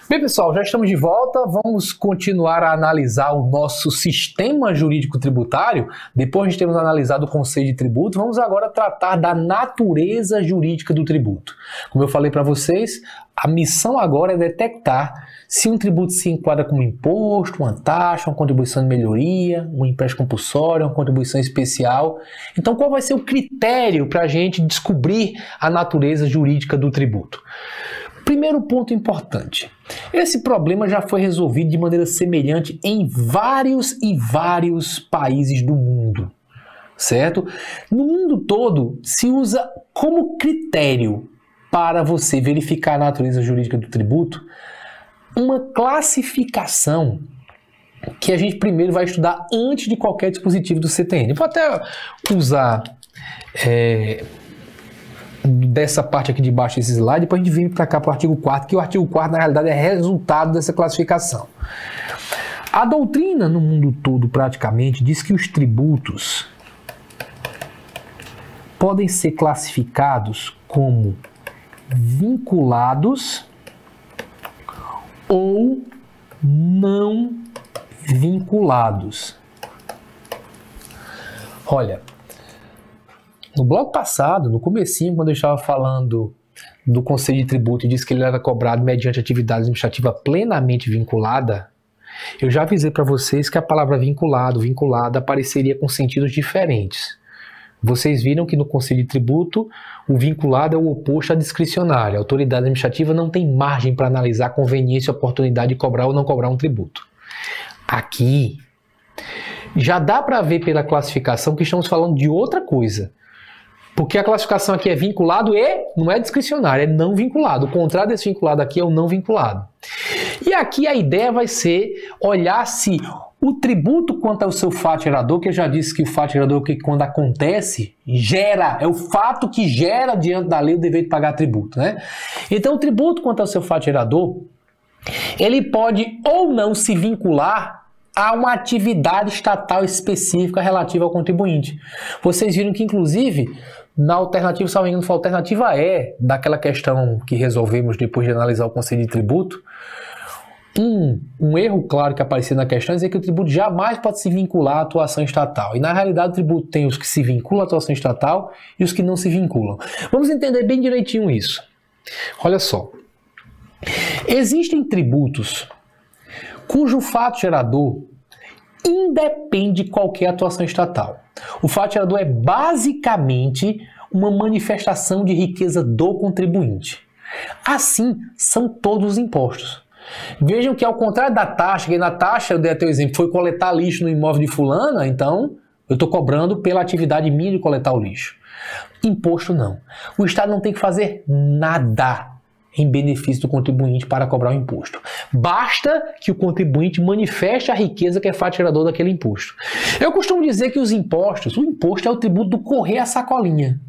Bem, pessoal, já estamos de volta. Vamos continuar a analisar o nosso sistema jurídico tributário. Depois de termos analisado o conceito de tributo, vamos agora tratar da natureza jurídica do tributo. Como eu falei para vocês, a missão agora é detectar se um tributo se enquadra como imposto, uma taxa, uma contribuição de melhoria, um empréstimo compulsório, uma contribuição especial. Então, qual vai ser o critério para a gente descobrir a natureza jurídica do tributo? Primeiro ponto importante, esse problema já foi resolvido de maneira semelhante em vários países do mundo, certo? No mundo todo se usa como critério para você verificar a natureza jurídica do tributo uma classificação que a gente primeiro vai estudar antes de qualquer dispositivo do CTN. Eu vou até usar dessa parte aqui de baixo desse slide, depois a gente vem para cá para o artigo 4º, que o artigo 4º na realidade é resultado dessa classificação. A doutrina no mundo todo praticamente diz que os tributos podem ser classificados como vinculados ou não vinculados. Olha, no bloco passado, no comecinho, quando eu estava falando do conceito de tributo e disse que ele era cobrado mediante atividade administrativa plenamente vinculada, eu já avisei para vocês que a palavra vinculado, vinculada, apareceria com sentidos diferentes. Vocês viram que no conceito de tributo, o vinculado é o oposto à discricionária. A autoridade administrativa não tem margem para analisar a conveniência e oportunidade de cobrar ou não cobrar um tributo. Aqui, já dá para ver pela classificação que estamos falando de outra coisa. Porque a classificação aqui é vinculado e não é discricionário, é não vinculado. O contrário desse vinculado aqui é o não vinculado. E aqui a ideia vai ser olhar se o tributo quanto ao seu fato gerador, que eu já disse que o fato gerador que quando acontece, gera, é o fato que gera diante da lei o dever de pagar tributo, né? Então o tributo quanto ao seu fato gerador, ele pode ou não se vincular a uma atividade estatal específica relativa ao contribuinte. Vocês viram que, inclusive, na alternativa, se não me engano, foi a alternativa E daquela questão que resolvemos depois de analisar o conceito de tributo, um erro claro que apareceu na questão é dizer que o tributo jamais pode se vincular à atuação estatal. E, na realidade, o tributo tem os que se vinculam à atuação estatal e os que não se vinculam. Vamos entender bem direitinho isso. Olha só. Existem tributos cujo fato gerador independe de qualquer atuação estatal. O fato gerador é basicamente uma manifestação de riqueza do contribuinte. Assim, são todos os impostos. Vejam que ao contrário da taxa, que na taxa, eu dei até o exemplo, foi coletar lixo no imóvel de fulana, então eu estou cobrando pela atividade minha de coletar o lixo. Imposto não. O Estado não tem que fazer nada em benefício do contribuinte para cobrar o imposto. Basta que o contribuinte manifeste a riqueza que é fato gerador daquele imposto. Eu costumo dizer que os impostos, o imposto é o tributo do correr a sacolinha.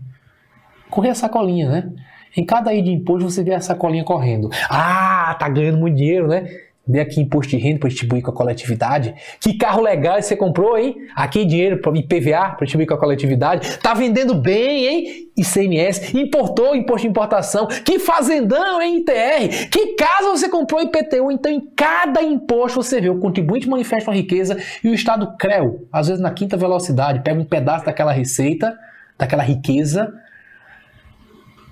Correr a sacolinha, né? Em cada ida de imposto você vê a sacolinha correndo. Ah, tá ganhando muito dinheiro, né? Dê aqui imposto de renda para distribuir com a coletividade. Que carro legal você comprou, hein? Aqui dinheiro para IPVA para distribuir com a coletividade. Tá vendendo bem, hein? ICMS. Importou imposto de importação. Que fazendão, hein? ITR. Que casa você comprou IPTU. Então, em cada imposto você vê o contribuinte manifesta uma riqueza e o Estado creu, às vezes na quinta velocidade, pega um pedaço daquela receita, daquela riqueza,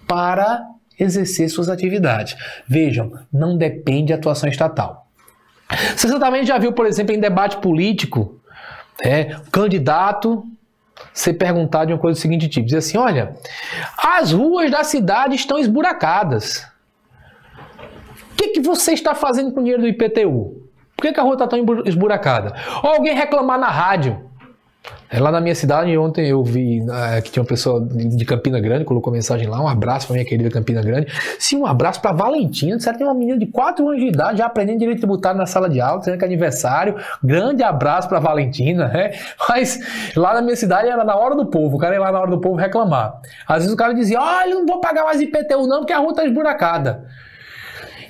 para exercer suas atividades. Vejam, não depende da atuação estatal. Você certamente já viu, por exemplo, em debate político, candidato ser perguntado de uma coisa do seguinte tipo, dizer assim, olha, as ruas da cidade estão esburacadas. O que você está fazendo com o dinheiro do IPTU? Por que a rua está tão esburacada? Ou alguém reclamar na rádio. Lá na minha cidade, ontem eu vi que tinha uma pessoa de Campina Grande, colocou mensagem lá, um abraço para minha querida Campina Grande. Sim, um abraço para Valentina, disseram que tem uma menina de 4 anos de idade já aprendendo direito tributário na sala de aula, dizendo que é aniversário. Grande abraço para Valentina, né? Mas lá na minha cidade era na hora do povo, o cara ia lá na hora do povo reclamar. Às vezes o cara dizia, olha, eu não vou pagar mais IPTU não, porque a rua está esburacada.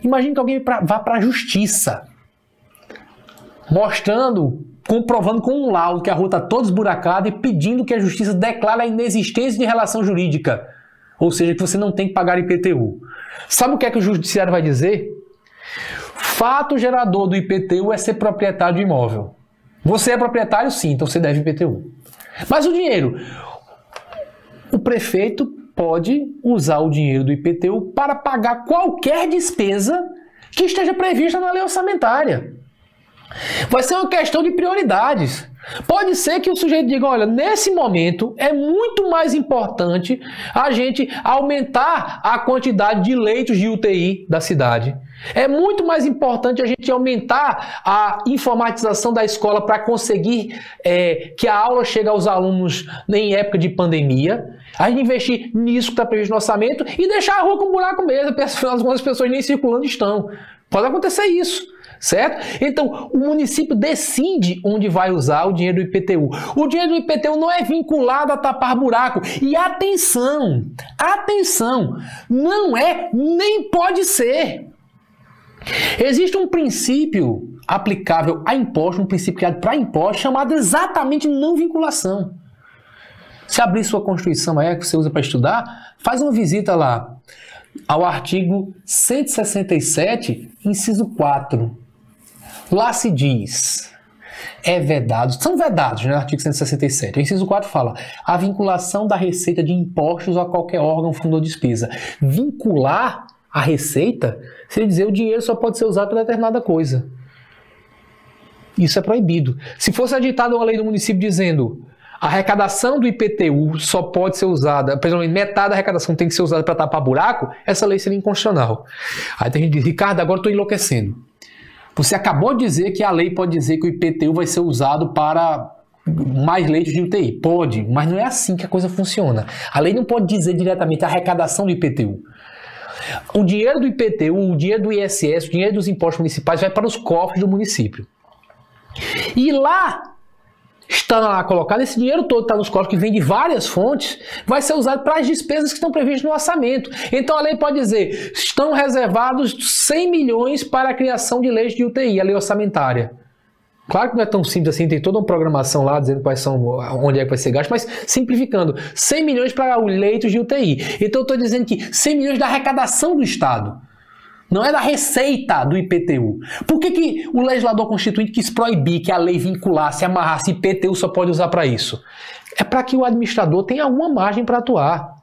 Imagina que alguém vá para a justiça, comprovando com um laudo que a rua está toda esburacada e pedindo que a justiça declare a inexistência de relação jurídica. Ou seja, que você não tem que pagar IPTU. Sabe o que é que o judiciário vai dizer? fato gerador do IPTU é ser proprietário de imóvel. Você é proprietário, sim, então você deve IPTU. Mas o dinheiro, o prefeito pode usar o dinheiro do IPTU para pagar qualquer despesa que esteja prevista na lei orçamentária. Vai ser uma questão de prioridades. Pode ser que o sujeito diga, olha, nesse momento é muito mais importante a gente aumentar a quantidade de leitos de UTI da cidade. É muito mais importante a gente aumentar a informatização da escola para conseguir que a aula chegue aos alunos em época de pandemia. A gente investir nisso que está previsto no orçamento e deixar a rua com buraco mesmo, afinal as pessoas nem circulando estão. Pode acontecer isso, certo? Então, o município decide onde vai usar o dinheiro do IPTU. O dinheiro do IPTU não é vinculado a tapar buraco. E atenção, não é nem pode ser. Existe um princípio aplicável a imposto, um princípio criado para imposto, chamado exatamente não vinculação. Se abrir sua Constituição aí, que você usa para estudar, faz uma visita lá ao artigo 167, inciso 4. Lá se diz, é vedado, são vedados, né, artigo 167. O inciso 4 fala, a vinculação da receita de impostos a qualquer órgão, fundo ou despesa. Vincular a receita, seria dizer, o dinheiro só pode ser usado para determinada coisa. Isso é proibido. Se fosse editada uma lei do município dizendo a arrecadação do IPTU só pode ser usada, pelo menos metade da arrecadação tem que ser usada para tapar buraco, essa lei seria inconstitucional. Aí tem gente que diz, Ricardo, agora estou enlouquecendo. Você acabou de dizer que a lei pode dizer que o IPTU vai ser usado para mais leitos de UTI. Pode, mas não é assim que a coisa funciona. A lei não pode dizer diretamente a arrecadação do IPTU. O dinheiro do IPTU, o dinheiro do ISS, o dinheiro dos impostos municipais vai para os cofres do município. E lá está lá colocado, esse dinheiro todo está nos cofres que vem de várias fontes, vai ser usado para as despesas que estão previstas no orçamento. Então a lei pode dizer, estão reservados 100 milhões para a criação de leitos de UTI, a lei orçamentária. Claro que não é tão simples assim, tem toda uma programação lá dizendo quais são, onde é que vai ser gasto, mas simplificando, 100 milhões para os leitos de UTI. Então eu estou dizendo que 100 milhões da arrecadação do Estado. Não é da receita do IPTU. Por que o legislador constituinte quis proibir que a lei vinculasse, amarrasse IPTU só pode usar para isso? É para que o administrador tenha alguma margem para atuar.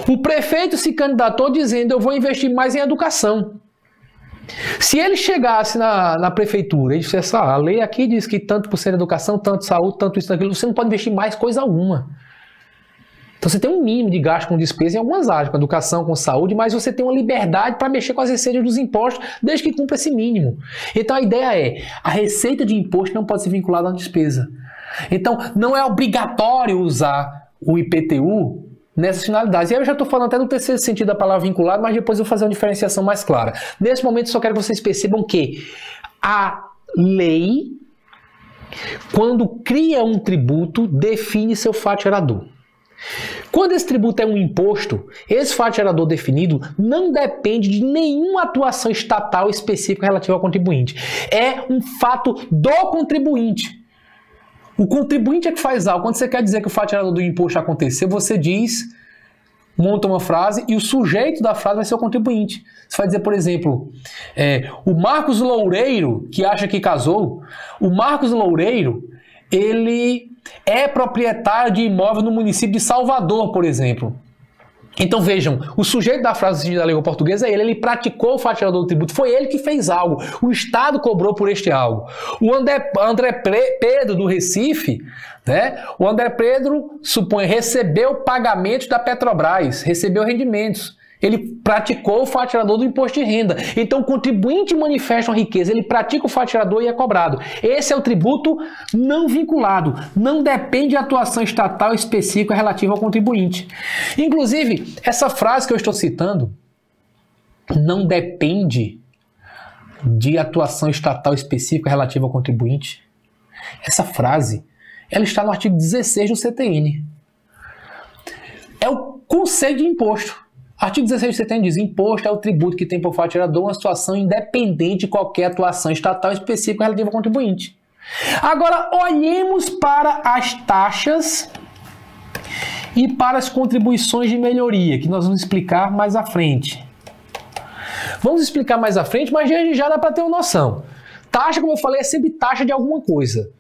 O prefeito se candidatou dizendo, eu vou investir mais em educação. Se ele chegasse na prefeitura e dissesse, a lei aqui diz que tanto por cento de educação, tanto saúde, tanto isso, aquilo, você não pode investir mais coisa alguma. Então você tem um mínimo de gasto com despesa em algumas áreas, com educação, com saúde, mas você tem uma liberdade para mexer com as receitas dos impostos, desde que cumpra esse mínimo. Então a ideia é, a receita de imposto não pode ser vinculada a uma despesa. Então não é obrigatório usar o IPTU nessas finalidades. E aí eu já estou falando até do terceiro sentido da palavra vinculado, mas depois eu vou fazer uma diferenciação mais clara. Nesse momento eu só quero que vocês percebam que a lei, quando cria um tributo, define seu fato gerador. Quando esse tributo é um imposto, esse fato gerador definido não depende de nenhuma atuação estatal específica relativa ao contribuinte. É um fato do contribuinte. O contribuinte é que faz algo. Quando você quer dizer que o fato gerador do imposto aconteceu, você diz, monta uma frase e o sujeito da frase vai ser o contribuinte. Você vai dizer, por exemplo, o Marcos Loureiro, que acha que casou, o Marcos Loureiro, ele é proprietário de imóvel no município de Salvador, por exemplo. Então vejam, o sujeito da frase da língua portuguesa é ele praticou o fato gerador do tributo, foi ele que fez algo, o Estado cobrou por este algo. O André Pedro do Recife, né? O André Pedro, recebeu pagamentos da Petrobras, recebeu rendimentos. Ele praticou o fato gerador do imposto de renda. Então o contribuinte manifesta uma riqueza, ele pratica o fato gerador e é cobrado. Esse é o tributo não vinculado. Não depende de atuação estatal específica relativa ao contribuinte. Inclusive, essa frase que eu estou citando não depende de atuação estatal específica relativa ao contribuinte. Essa frase, ela está no artigo 16 do CTN. É o conceito de imposto. Artigo 16 do CTN diz, imposto é o tributo que tem por fato gerador uma situação independente de qualquer atuação estatal específica relativa ao contribuinte. Agora, olhemos para as taxas e para as contribuições de melhoria, que nós vamos explicar mais à frente. Vamos explicar mais à frente, mas já dá para ter uma noção. Taxa, como eu falei, é sempre taxa de alguma coisa.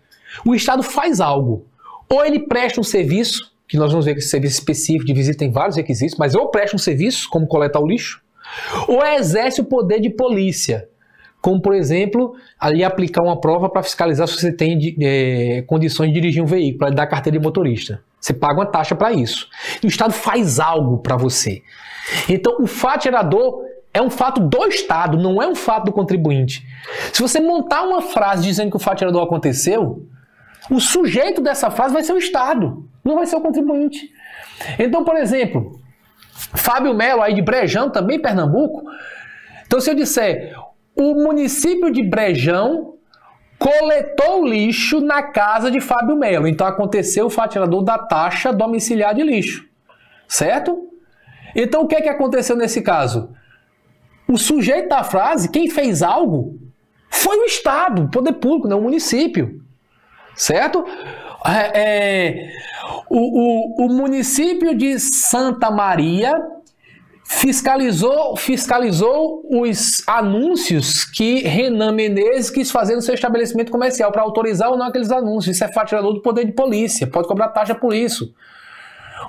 O Estado faz algo. Ou ele presta um serviço, que nós vamos ver que esse serviço específico de visita tem vários requisitos, mas ou presta um serviço, como coletar o lixo, ou exerce o poder de polícia, como, por exemplo, ali aplicar uma prova para fiscalizar se você tem condições de dirigir um veículo, para dar carteira de motorista. Você paga uma taxa para isso. E o Estado faz algo para você. Então, o fato gerador é um fato do Estado, não é um fato do contribuinte. Se você montar uma frase dizendo que o fato gerador aconteceu, o sujeito dessa frase vai ser o Estado, não vai ser o contribuinte. Então, por exemplo, Fábio Melo, aí de Brejão, também Pernambuco. Então, se eu disser, o município de Brejão coletou lixo na casa de Fábio Melo. Então, aconteceu o fato gerador da taxa domiciliar de lixo. Certo? Então, o que é que aconteceu nesse caso? O sujeito da frase, quem fez algo, foi o Estado, o poder público, não o município. Certo? O município de Santa Maria fiscalizou os anúncios que Renan Menezes quis fazer no seu estabelecimento comercial para autorizar ou não aqueles anúncios. Isso é fato gerador do poder de polícia, pode cobrar taxa por isso.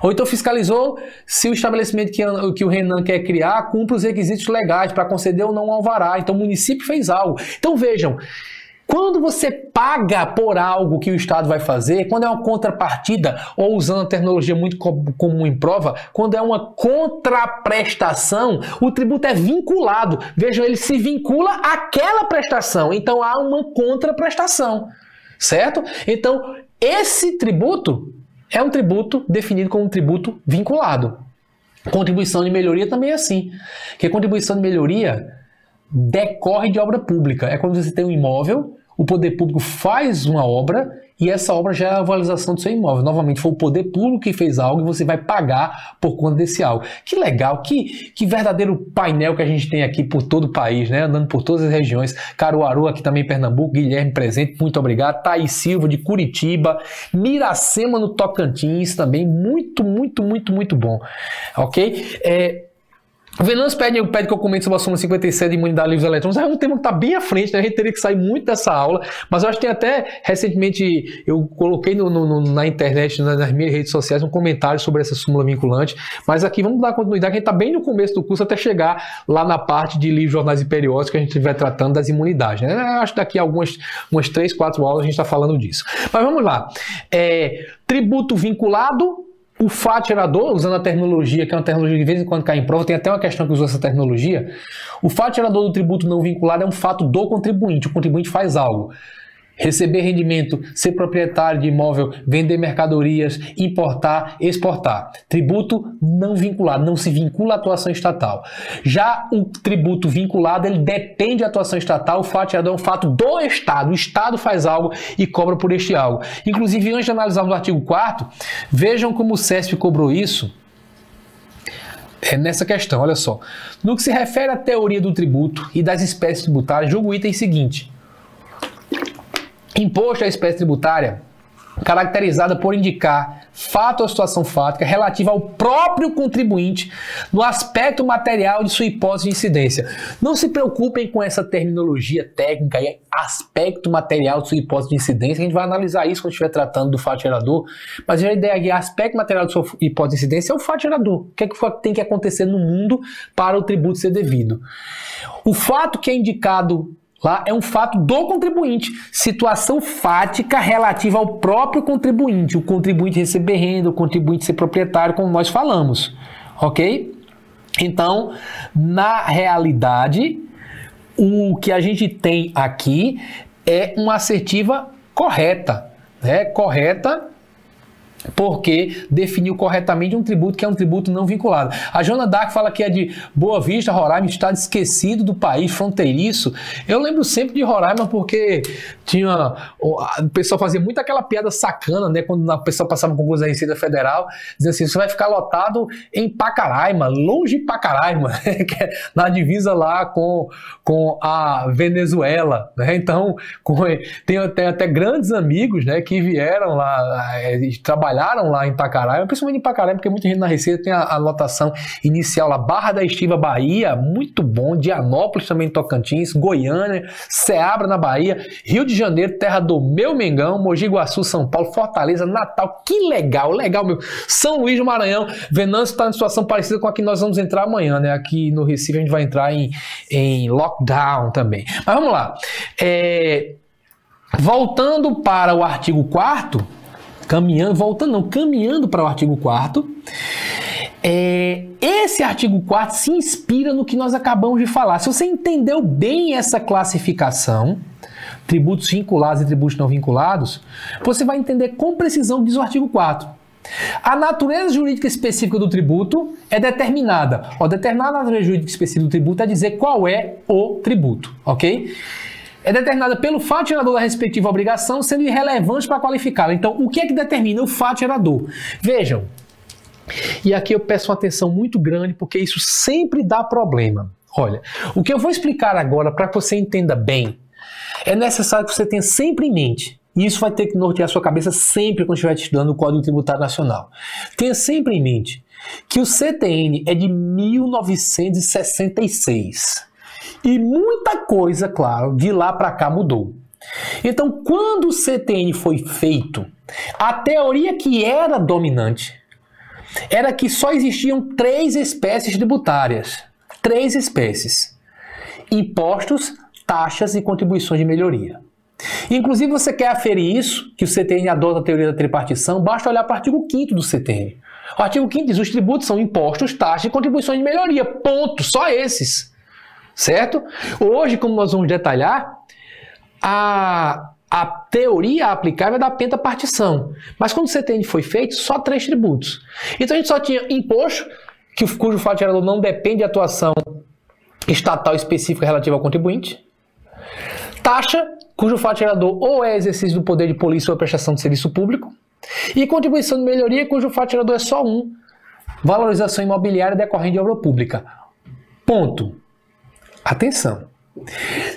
Ou então fiscalizou se o estabelecimento que o Renan quer criar cumpre os requisitos legais para conceder ou não um alvará. Então o município fez algo. Então vejam, quando você paga por algo que o Estado vai fazer, quando é uma contrapartida, ou usando a terminologia muito comum em prova, quando é uma contraprestação, o tributo é vinculado. Vejam, ele se vincula àquela prestação. Então há uma contraprestação, certo? Então esse tributo é um tributo definido como um tributo vinculado. Contribuição de melhoria também é assim. Porque a contribuição de melhoria decorre de obra pública. É quando você tem um imóvel, o poder público faz uma obra e essa obra já é a valorização do seu imóvel. Novamente, foi o poder público que fez algo e você vai pagar por conta desse algo. Que legal, que verdadeiro painel que a gente tem aqui por todo o país, né? Andando por todas as regiões. Caruaru, aqui também em Pernambuco, Guilherme presente, muito obrigado. Thaís Silva, de Curitiba, Miracema, no Tocantins, também, muito bom. Ok? O Venâncio pede que eu comente sobre a súmula 57 de imunidade livres eletrônicos. É um tema que está bem à frente, né? A gente teria que sair muito dessa aula, mas eu acho que tem até, recentemente, eu coloquei na internet, nas minhas redes sociais, um comentário sobre essa súmula vinculante, mas aqui vamos dar continuidade, que a gente está bem no começo do curso, até chegar lá na parte de livros, jornais e periódicos, que a gente vai tratando das imunidades, né? Eu acho que daqui a umas 3, 4 aulas a gente está falando disso. Mas vamos lá. Tributo vinculado. O fato gerador, usando a terminologia, que é uma terminologia que de vez em quando cai em prova, tem até uma questão que usa essa terminologia. O fato gerador do tributo não vinculado é um fato do contribuinte. O contribuinte faz algo. Receber rendimento, ser proprietário de imóvel, vender mercadorias, importar, exportar. Tributo não vinculado, não se vincula à atuação estatal. Já o tributo vinculado, ele depende da atuação estatal. O fato gerador é um fato do Estado. O Estado faz algo e cobra por este algo. Inclusive, antes de analisarmos o artigo 4º, vejam como o CESP cobrou isso. Nessa questão, olha só. No que se refere à teoria do tributo e das espécies tributárias, julga o item seguinte. Imposto à espécie tributária caracterizada por indicar fato ou situação fática relativa ao próprio contribuinte no aspecto material de sua hipótese de incidência. Não se preocupem com essa terminologia técnica aí, aspecto material de sua hipótese de incidência, a gente vai analisar isso quando estiver tratando do fato gerador, mas a ideia aqui, aspecto material de sua hipótese de incidência é o fato gerador. O que é que tem que acontecer no mundo para o tributo ser devido? O fato que é indicado lá é um fato do contribuinte, situação fática relativa ao próprio contribuinte, o contribuinte receber renda, o contribuinte ser proprietário, como nós falamos, ok? Então, na realidade, o que a gente tem aqui é uma assertiva correta, né? Correta, porque definiu corretamente um tributo que é um tributo não vinculado. A Joana Dark fala que é de Boa Vista, Roraima, estado esquecido do país, fronteiriço. Eu lembro sempre de Roraima porque o pessoal fazia muito aquela piada sacana, né? Quando a pessoa passava com concurso da Receita Federal, dizia assim, você vai ficar lotado em Pacaraima, longe de Pacaraima, que é na divisa lá com a Venezuela, né? Então, tem até grandes amigos, né, que vieram lá trabalhar trabalharam lá em Pacaraima, principalmente em Pacaraima, porque muita gente na Receita tem a lotação inicial lá, Barra da Estiva, Bahia, muito bom, Dianópolis também em Tocantins, Goiânia, Ceabra na Bahia, Rio de Janeiro, terra do meu Mengão, Mogi Guaçu, São Paulo, Fortaleza, Natal, que legal, legal meu. São Luís do Maranhão, Venâncio está em situação parecida com a que nós vamos entrar amanhã, né? Aqui no Recife a gente vai entrar em lockdown também. Mas vamos lá. Voltando para o artigo 4º, caminhando para o artigo 4º, esse artigo 4º se inspira no que nós acabamos de falar. Se você entendeu bem essa classificação, tributos vinculados e tributos não vinculados, você vai entender com precisão o que diz o artigo 4º. A natureza jurídica específica do tributo é determinada. Determinar a natureza jurídica específica do tributo é dizer qual é o tributo, ok? É determinada pelo fato gerador da respectiva obrigação, sendo irrelevante para qualificá-la. Então, o que é que determina o fato gerador? Vejam, e aqui eu peço uma atenção muito grande, porque isso sempre dá problema. Olha, o que eu vou explicar agora, para que você entenda bem, é necessário que você tenha sempre em mente, e isso vai ter que nortear a sua cabeça sempre quando estiver estudando o Código Tributário Nacional. Tenha sempre em mente que o CTN é de 1966. E muita coisa, claro, de lá para cá mudou. Então, quando o CTN foi feito, a teoria que era dominante era que só existiam 3 espécies tributárias. 3 espécies: impostos, taxas e contribuições de melhoria. Inclusive, você quer aferir isso, que o CTN adota a teoria da tripartição, basta olhar para o artigo 5º do CTN. O artigo 5º diz: os tributos são impostos, taxas e contribuições de melhoria. Ponto. Só esses. Certo? Hoje, como nós vamos detalhar, a teoria aplicável é da pentapartição. Mas quando o CTN foi feito, só 3 tributos. Então a gente só tinha imposto, cujo fato gerador não depende de atuação estatal específica relativa ao contribuinte. Taxa, cujo fato gerador ou é exercício do poder de polícia ou prestação de serviço público. E contribuição de melhoria, cujo fato gerador é só um: valorização imobiliária decorrente de obra pública. Ponto. Atenção.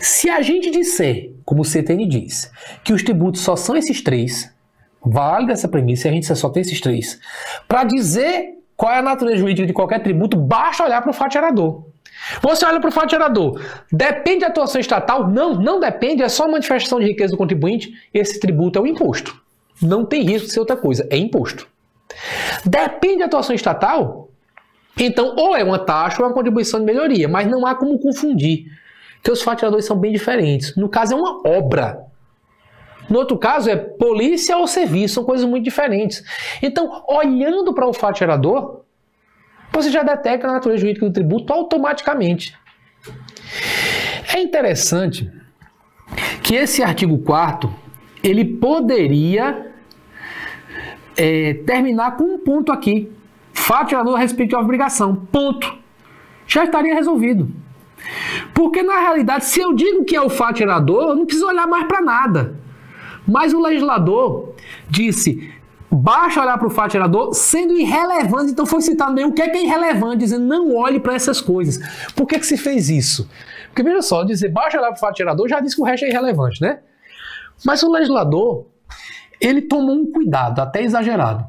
Se a gente disser, como o CTN diz, que os tributos só são esses 3, vale essa premissa, e a gente só tem esses 3, para dizer qual é a natureza jurídica de qualquer tributo, basta olhar para o fato gerador. Você olha para o fato gerador, depende de atuação estatal? Não, não depende, é só manifestação de riqueza do contribuinte. Esse tributo é o imposto. Não tem risco de ser outra coisa, é imposto. Depende de atuação estatal? Então, ou é uma taxa ou é uma contribuição de melhoria, mas não há como confundir, porque os fatos geradores são bem diferentes. No caso, é uma obra. No outro caso, é polícia ou serviço, são coisas muito diferentes. Então, olhando para o fato gerador, você já detecta a natureza jurídica do tributo automaticamente. É interessante que esse artigo 4º, ele poderia terminar com um ponto aqui: fato gerador a respeito de obrigação. Ponto. Já estaria resolvido. Porque, na realidade, se eu digo que é o fato gerador, eu não preciso olhar mais para nada. Mas o legislador disse: basta olhar para o fato gerador, sendo irrelevante. Então foi citado bem o que é irrelevante, dizendo não olhe para essas coisas. Por que se fez isso? Porque, veja só, dizer basta olhar para o fato gerador já diz que o resto é irrelevante, né? Mas o legislador, ele tomou um cuidado, até exagerado,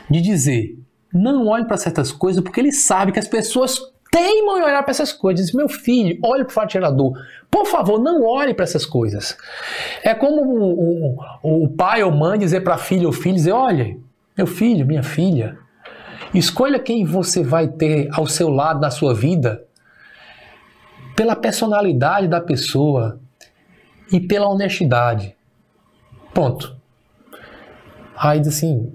de dizer: não olhe para certas coisas, porque ele sabe que as pessoas teimam em olhar para essas coisas. Diz: meu filho, olhe para o fato gerador. Por favor, não olhe para essas coisas. É como o pai ou mãe dizer para filho ou filho, dizer: olha, meu filho, minha filha, escolha quem você vai ter ao seu lado na sua vida pela personalidade da pessoa e pela honestidade. Ponto. Aí diz assim: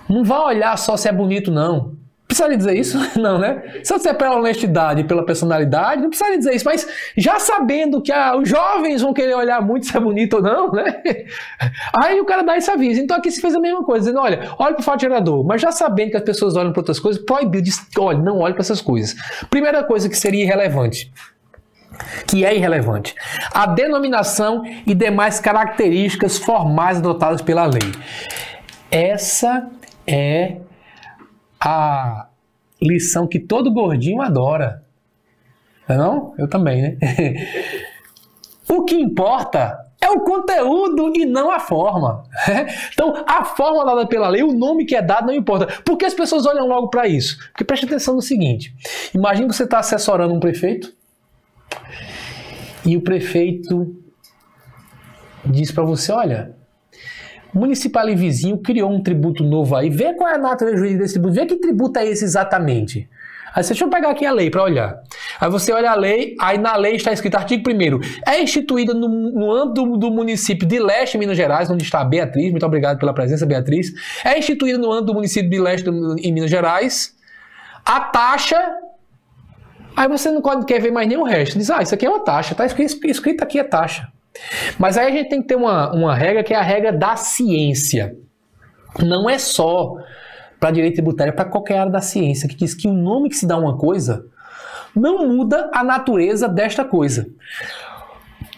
não vá olhar só se é bonito, não. Precisaria dizer isso? Não, né? Se você é pela honestidade e pela personalidade, não precisaria dizer isso. Mas já sabendo que os jovens vão querer olhar muito se é bonito ou não, né? Aí o cara dá esse aviso. Então aqui se fez a mesma coisa, dizendo: olha para o fato gerador. Mas já sabendo que as pessoas olham para outras coisas, proibiu, diz: olha, não olhe para essas coisas. Primeira coisa que seria irrelevante, que é irrelevante: a denominação e demais características formais adotadas pela lei. Essa é a lição que todo gordinho adora. Não é não? Eu também, né? O que importa É o conteúdo e não a forma. Então, a forma dada pela lei, o nome que é dado não importa. Por que as pessoas olham logo para isso? Porque preste atenção no seguinte. Imagina que você está assessorando um prefeito e o prefeito diz para você, olha, o município ali vizinho criou um tributo novo aí, vê qual é a natureza jurídica desse tributo, vê que tributo é esse exatamente. Aí deixa eu pegar aqui a lei para olhar. Aí você olha a lei, aí na lei está escrito, artigo 1º, é instituída no âmbito do município de Leste, Minas Gerais, onde está a Beatriz, muito obrigado pela presença, Beatriz, é instituída no âmbito do município de Leste, em Minas Gerais, a taxa, aí você não quer ver mais nenhum resto, diz, isso aqui é uma taxa, está escrito aqui a taxa. Mas aí a gente tem que ter uma regra que é a regra da ciência. Não é só para direito tributário, é para qualquer área da ciência, que diz que o nome que se dá a uma coisa não muda a natureza desta coisa.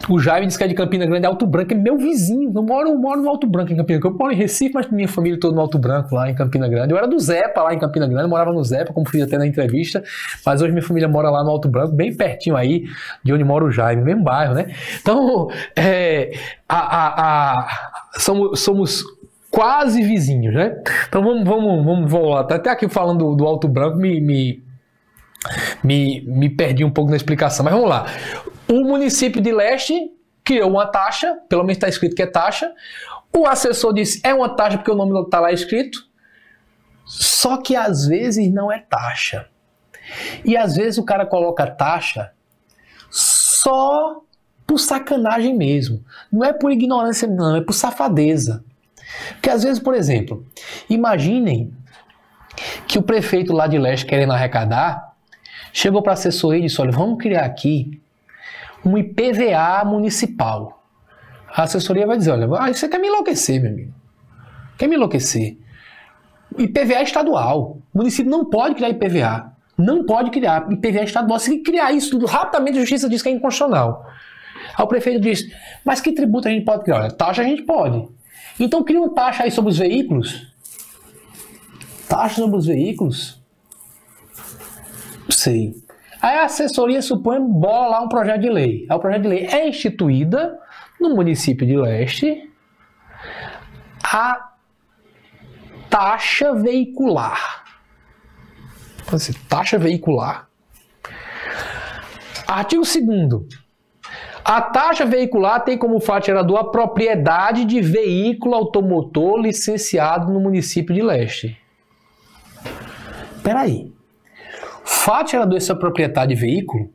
O Jaime disse que é de Campina Grande, Alto Branco, é meu vizinho. Eu moro no Alto Branco, em Campina Grande. Eu moro em Recife, mas minha família toda no Alto Branco, lá em Campina Grande. Eu era do Zepa, lá em Campina Grande, eu morava no Zepa, como fiz até na entrevista, mas hoje minha família mora lá no Alto Branco, bem pertinho aí de onde mora o Jaime, no mesmo bairro, né? Então, somos quase vizinhos, né? Então vamos voltar. Até aqui falando do Alto Branco, me perdi um pouco na explicação, mas vamos lá. O município de Leste criou uma taxa, pelo menos está escrito que é taxa. O assessor disse é uma taxa porque o nome está lá escrito. Só que às vezes não é taxa. E às vezes o cara coloca taxa só por sacanagem mesmo. Não é por ignorância, não, é por safadeza. Porque às vezes, por exemplo, imaginem que o prefeito lá de Leste, querendo arrecadar, chegou para a assessoria e disse, olha, vamos criar aqui um IPVA municipal. A assessoria vai dizer, olha, você quer me enlouquecer, meu amigo. Quer me enlouquecer. IPVA é estadual. O município não pode criar IPVA. Não pode criar IPVA estadual. Se criar isso tudo, rapidamente a justiça diz que é inconstitucional. Aí o prefeito diz, mas que tributo a gente pode criar? Olha, taxa a gente pode. Então cria uma taxa aí sobre os veículos. Taxa sobre os veículos? Sei. Aí a assessoria supõe, bola lá um projeto de lei. Aí o projeto de lei é instituída no município de Leste a taxa veicular. Assim, taxa veicular. Artigo 2º. A taxa veicular tem como fato gerador a propriedade de veículo automotor licenciado no município de Leste. Espera aí. Fato gerador é ser proprietário de veículo?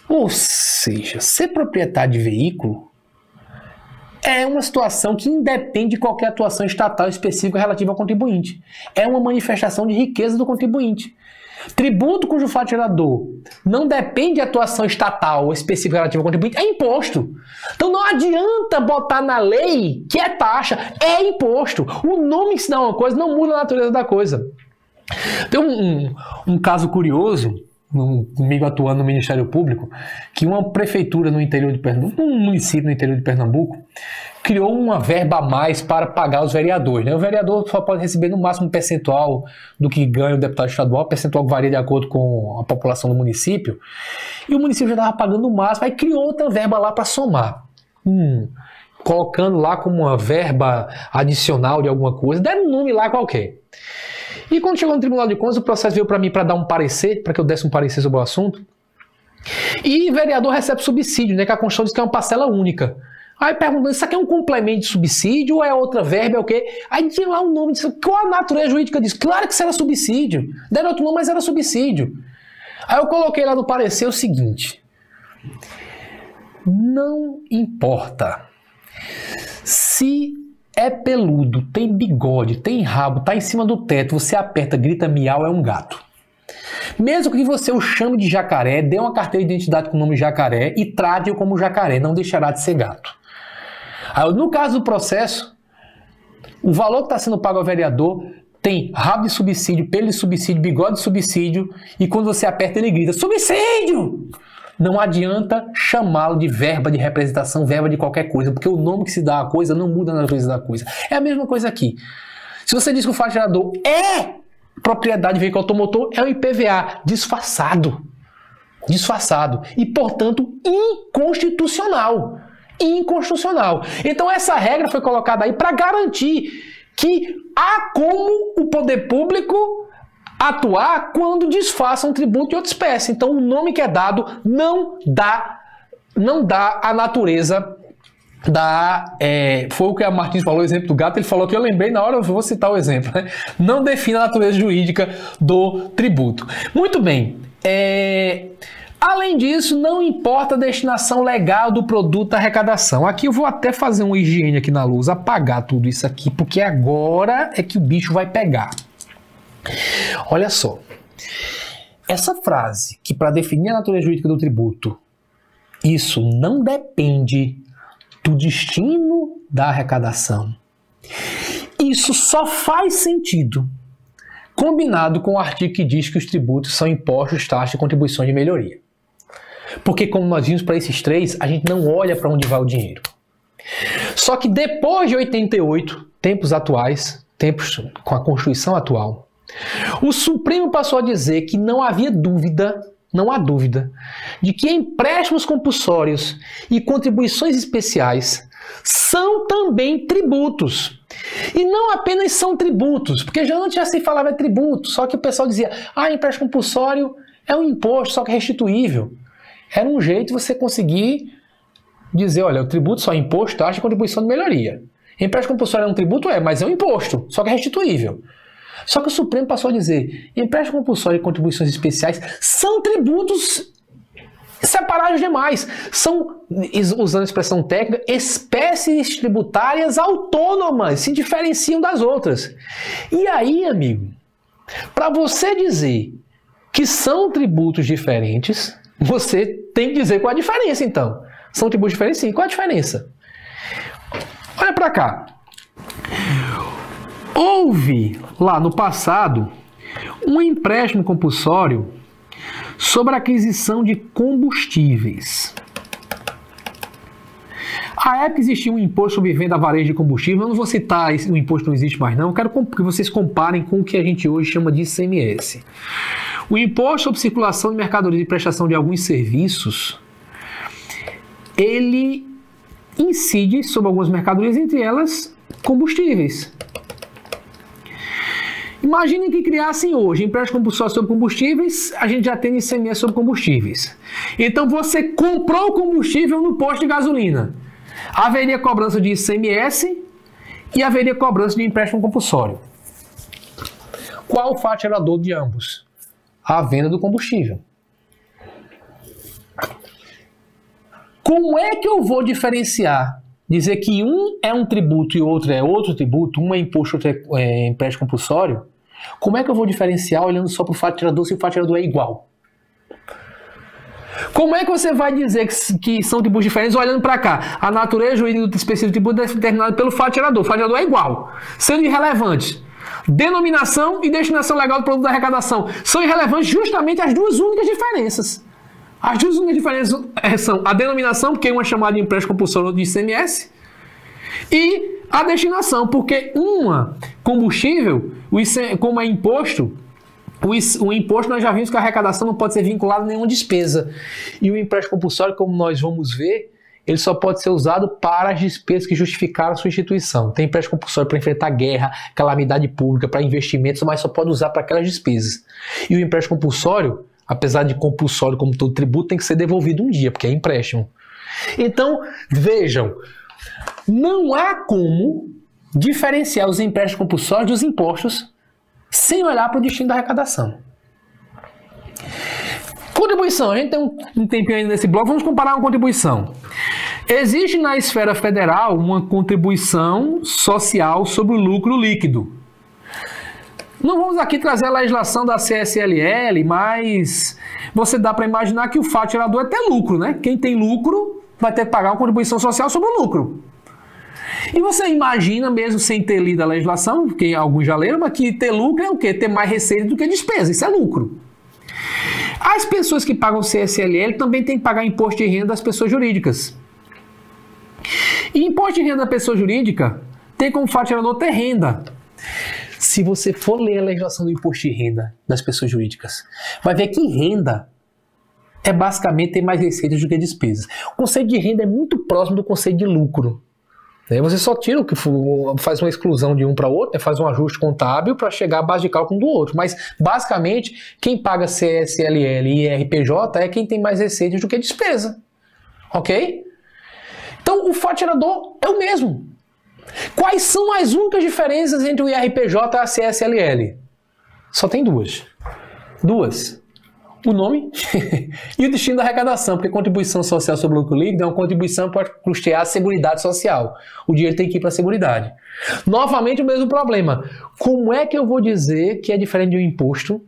Ou seja, ser proprietário de veículo é uma situação que independe de qualquer atuação estatal específica relativa ao contribuinte. É uma manifestação de riqueza do contribuinte. Tributo cujo fato gerador não depende de atuação estatal específica relativa ao contribuinte é imposto. Então não adianta botar na lei que é taxa, é imposto. O nome que se dá uma coisa não muda a natureza da coisa. Tem um caso curioso, comigo atuando no Ministério Público, que uma prefeitura no interior de Pernambuco, um município no interior de Pernambuco, criou uma verba a mais para pagar os vereadores, né? O vereador só pode receber no máximo um percentual do que ganha o deputado estadual, percentual que varia de acordo com a população do município, e o município já estava pagando o máximo, aí criou outra verba lá para somar, colocando lá como uma verba adicional de alguma coisa, deram um nome lá qualquer. E quando chegou no Tribunal de Contas, o processo veio para mim para dar um parecer, para que eu desse um parecer sobre o assunto. E o vereador recebe subsídio, né? Que a Constituição diz que é uma parcela única. Aí perguntando, isso aqui é um complemento de subsídio ou é outra verba, é o quê? Aí tinha lá um nome, disse, qual a natureza jurídica disso? Claro que isso era subsídio. Deram outro nome, mas era subsídio. Aí eu coloquei lá no parecer o seguinte. Não importa se é peludo, tem bigode, tem rabo, tá em cima do teto, você aperta, grita miau, é um gato. Mesmo que você o chame de jacaré, dê uma carteira de identidade com o nome jacaré e trate-o como jacaré, não deixará de ser gato. Aí, no caso do processo, o valor que está sendo pago ao vereador tem rabo de subsídio, pelo de subsídio, bigode de subsídio, e quando você aperta ele grita, subsídio! Não adianta chamá-lo de verba de representação, verba de qualquer coisa, porque o nome que se dá à coisa não muda na natureza da coisa. É a mesma coisa aqui. Se você diz que o fato gerador é propriedade de veículo automotor, é um IPVA disfarçado. Disfarçado. E, portanto, inconstitucional. inconstitucional. Então essa regra foi colocada aí para garantir que há como o poder público atuar quando desfaça um tributo de outra espécie. Então o nome que é dado não dá a natureza foi o que a Martins falou, o exemplo do gato, ele falou que eu lembrei na hora, eu vou citar o exemplo, né? Não define a natureza jurídica do tributo. Muito bem, além disso, não importa a destinação legal do produto da arrecadação. Aqui eu vou até fazer uma higiene aqui na luz, apagar tudo isso aqui, porque agora é que o bicho vai pegar. Olha só, essa frase, que para definir a natureza jurídica do tributo, isso não depende do destino da arrecadação. Isso só faz sentido combinado com o artigo que diz que os tributos são impostos, taxas e contribuições de melhoria. Porque como nós vimos para esses três, a gente não olha para onde vai o dinheiro. Só que depois de 88, tempos atuais, tempos com a Constituição atual, o Supremo passou a dizer que não há dúvida de que empréstimos compulsórios e contribuições especiais são também tributos. E não apenas são tributos, porque antes já se falava tributo, só que o pessoal dizia, empréstimo compulsório é um imposto, só que restituível. Era um jeito de você conseguir dizer, olha, o tributo só é imposto, taxa e contribuição de melhoria. Empréstimo compulsório é um tributo? Mas é um imposto, só que é restituível. Só que o Supremo passou a dizer, empréstimo compulsório e contribuições especiais são tributos separados demais. São, usando a expressão técnica, espécies tributárias autônomas, se diferenciam das outras. E aí, amigo, para você dizer que são tributos diferentes, você tem que dizer qual a diferença, então. São tributos diferentes, sim. Qual a diferença? Olha para cá. Houve, lá no passado, um empréstimo compulsório sobre a aquisição de combustíveis. À época existia um imposto sobre venda a varejo de combustível. Eu não vou citar, o imposto não existe mais não. Eu quero que vocês comparem com o que a gente hoje chama de ICMS. O imposto sobre circulação de mercadorias e prestação de alguns serviços, ele incide sobre algumas mercadorias, entre elas combustíveis. Imaginem que criassem hoje empréstimo compulsório sobre combustíveis, a gente já tem ICMS sobre combustíveis. Então você comprou o combustível no posto de gasolina. Haveria cobrança de ICMS e haveria cobrança de empréstimo compulsório. Qual o fato gerador de ambos? A venda do combustível. Como é que eu vou diferenciar? Dizer que um é um tributo e outro é outro tributo, um é imposto, outro é empréstimo compulsório? Como é que eu vou diferenciar olhando só para o fato gerador se o fato gerador é igual? Como é que você vai dizer que são tributos diferentes olhando para cá? A natureza jurídica do específico tributo é determinada pelo fato gerador. O fato gerador é igual, sendo irrelevante. Denominação e destinação legal do produto da arrecadação são irrelevantes justamente as duas únicas diferenças. As duas únicas diferenças são a denominação, porque uma é chamada de empréstimo compulsório de ICMS, e a destinação, porque uma combustível, como é imposto, o imposto nós já vimos que a arrecadação não pode ser vinculada a nenhuma despesa. E o empréstimo compulsório, como nós vamos ver, ele só pode ser usado para as despesas que justificaram a sua instituição. Tem empréstimo compulsório para enfrentar guerra, calamidade pública, para investimentos, mas só pode usar para aquelas despesas. E o empréstimo compulsório, apesar de compulsório como todo tributo, tem que ser devolvido um dia, porque é empréstimo. Então, vejam, não há como diferenciar os empréstimos compulsórios dos impostos sem olhar para o destino da arrecadação. Contribuição, a gente tem um tempinho ainda nesse bloco, vamos comparar uma contribuição. Existe na esfera federal uma contribuição social sobre o lucro líquido. Não vamos aqui trazer a legislação da CSLL, mas você dá para imaginar que o fato gerador é ter lucro, né? Quem tem lucro vai ter que pagar uma contribuição social sobre o lucro. E você imagina, mesmo sem ter lido a legislação, porque alguns já leram, mas que ter lucro é o quê? Ter mais receita do que despesa, isso é lucro. As pessoas que pagam CSLL também têm que pagar imposto de renda das pessoas jurídicas. E imposto de renda da pessoa jurídica tem como fato gerador ter renda. Se você for ler a legislação do imposto de renda das pessoas jurídicas, vai ver que renda é basicamente ter mais receitas do que despesas. O conceito de renda é muito próximo do conceito de lucro. Você só tira o que faz uma exclusão de um para o outro, faz um ajuste contábil para chegar à base de cálculo do outro. Mas, basicamente, quem paga CSLL e RPJ é quem tem mais receitas do que despesa. Ok? Então, o fato gerador é o mesmo. Quais são as únicas diferenças entre o IRPJ e a CSLL? Só tem duas. O nome e o destino da arrecadação, porque contribuição social sobre o lucro líquido é uma contribuição para custear a Seguridade Social. O dinheiro tem que ir para a Seguridade. Novamente o mesmo problema. Como é que eu vou dizer que é diferente de um imposto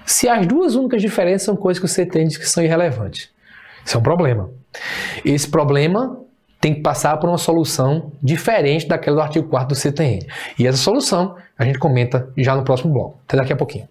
se as duas únicas diferenças são coisas que você tem que são irrelevantes? Isso é um problema. Esse problema tem que passar por uma solução diferente daquela do artigo 4º do CTN. E essa solução a gente comenta já no próximo bloco. Até daqui a pouquinho.